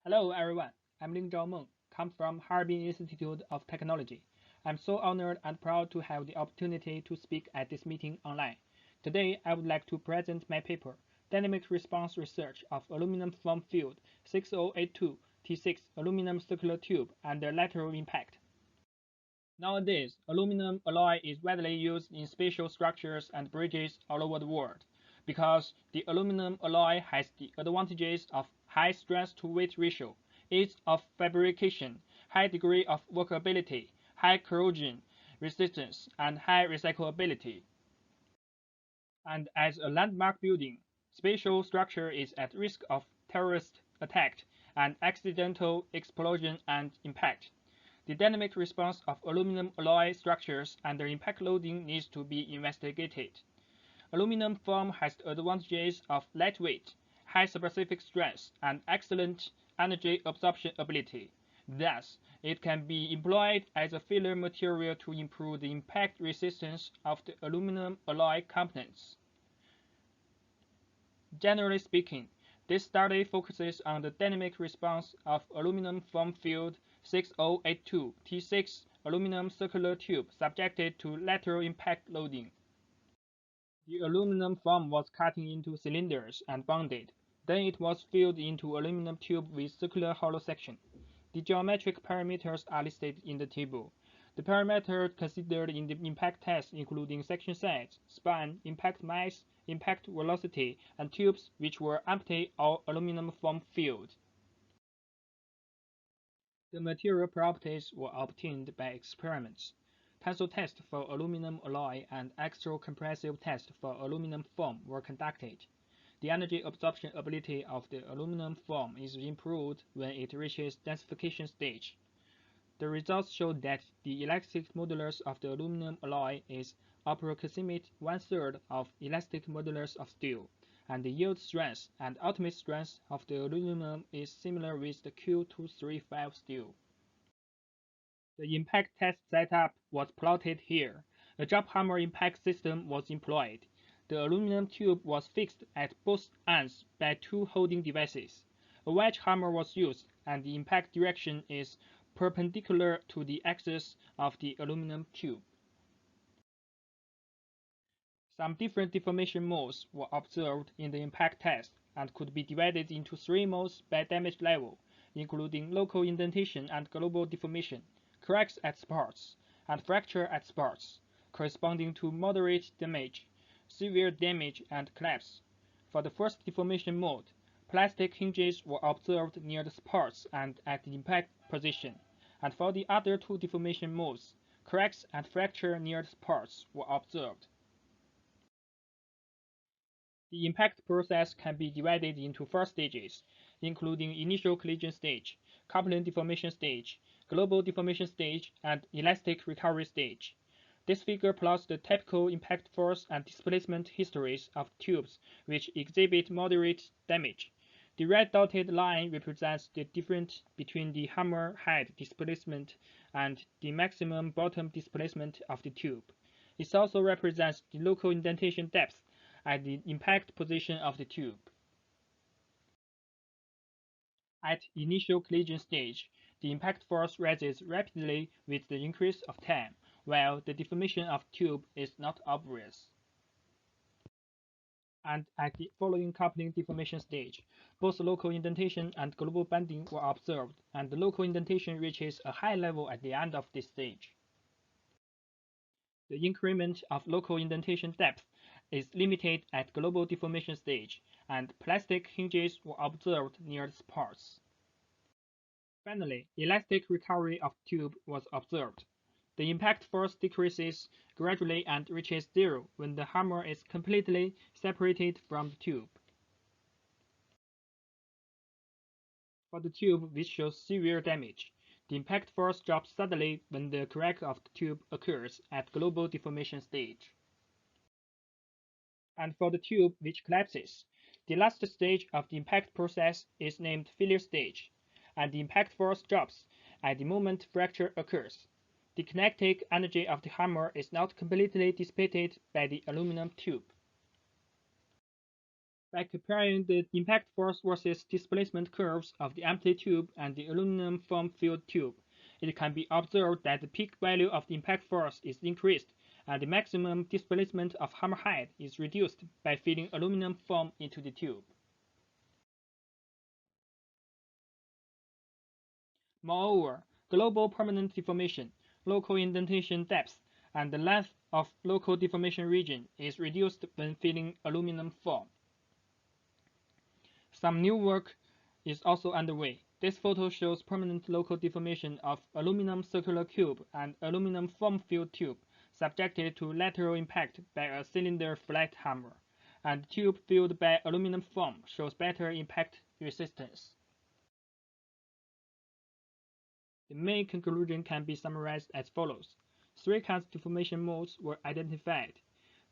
Hello everyone, I'm Lingzhao Meng, come from Harbin Institute of Technology. I'm so honored and proud to have the opportunity to speak at this meeting online. Today I would like to present my paper, Dynamic Response Research of Aluminum Form Field 6082 T6 Aluminum Circular Tube and their Lateral Impact. Nowadays, aluminum alloy is widely used in spatial structures and bridges all over the world because the aluminum alloy has the advantages of high stress-to-weight ratio, ease of fabrication, high degree of workability, high corrosion resistance, and high recyclability. And as a landmark building, spatial structure is at risk of terrorist attack and accidental explosion and impact. The dynamic response of aluminum alloy structures under impact loading needs to be investigated. Aluminum foam has the advantages of lightweight, high specific stress, and excellent energy absorption ability. Thus, it can be employed as a filler material to improve the impact resistance of the aluminum alloy components. Generally speaking, this study focuses on the dynamic response of aluminum form field 6082 T6 aluminum circular tube subjected to lateral impact loading. The aluminum foam was cut into cylinders and bonded. Then it was filled into aluminum tube with circular hollow section. The geometric parameters are listed in the table. The parameters considered in the impact test including section size, span, impact mass, impact velocity, and tubes which were empty or aluminum foam filled. The material properties were obtained by experiments. Tensile tests for aluminum alloy and axial compressive tests for aluminum foam were conducted. The energy absorption ability of the aluminum foam is improved when it reaches densification stage. The results show that the elastic modulus of the aluminum alloy is approximate one-third of elastic modulus of steel, and the yield strength and ultimate strength of the aluminum is similar with the Q235 steel. The impact test setup was plotted here. A drop hammer impact system was employed. The aluminum tube was fixed at both ends by two holding devices. A wedge hammer was used, and the impact direction is perpendicular to the axis of the aluminum tube. Some different deformation modes were observed in the impact test and could be divided into three modes by damage level, including local indentation and global deformation, cracks at spots, and fracture at spots, corresponding to moderate damage, severe damage, and collapse. For the first deformation mode, plastic hinges were observed near the spots and at the impact position, and for the other two deformation modes, cracks and fracture near the spots were observed. The impact process can be divided into four stages, including initial collision stage, coupling deformation stage, global deformation stage, and elastic recovery stage. This figure plots the typical impact force and displacement histories of tubes which exhibit moderate damage. The red dotted line represents the difference between the hammer head displacement and the maximum bottom displacement of the tube. It also represents the local indentation depth at the impact position of the tube. At initial collision stage, the impact force rises rapidly with the increase of time, while the deformation of tube is not obvious. And at the following coupling deformation stage, both local indentation and global bending were observed, and the local indentation reaches a high level at the end of this stage. The increment of local indentation depth is limited at global deformation stage, and plastic hinges were observed near the spots. Finally, elastic recovery of tube was observed. The impact force decreases gradually and reaches zero when the hammer is completely separated from the tube. For the tube which shows severe damage, the impact force drops suddenly when the crack of the tube occurs at global deformation stage. And for the tube which collapses, the last stage of the impact process is named failure stage, and the impact force drops at the moment fracture occurs. The kinetic energy of the hammer is not completely dissipated by the aluminum tube. By comparing the impact force versus displacement curves of the empty tube and the aluminum foam-filled tube, it can be observed that the peak value of the impact force is increased, and the maximum displacement of hammer head is reduced by filling aluminum foam into the tube. Moreover, global permanent deformation, local indentation depth, and the length of local deformation region is reduced when filling aluminum foam. Some new work is also underway. This photo shows permanent local deformation of aluminum circular cube and aluminum foam-filled tube subjected to lateral impact by a cylinder flat hammer, and the tube filled by aluminum foam shows better impact resistance. The main conclusion can be summarized as follows. Three cast deformation modes were identified.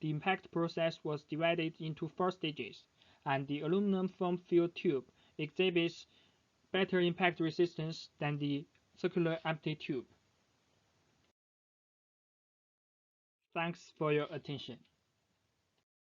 The impact process was divided into 4 stages, and the aluminum foam-filled tube exhibits better impact resistance than the circular empty tube. Thanks for your attention.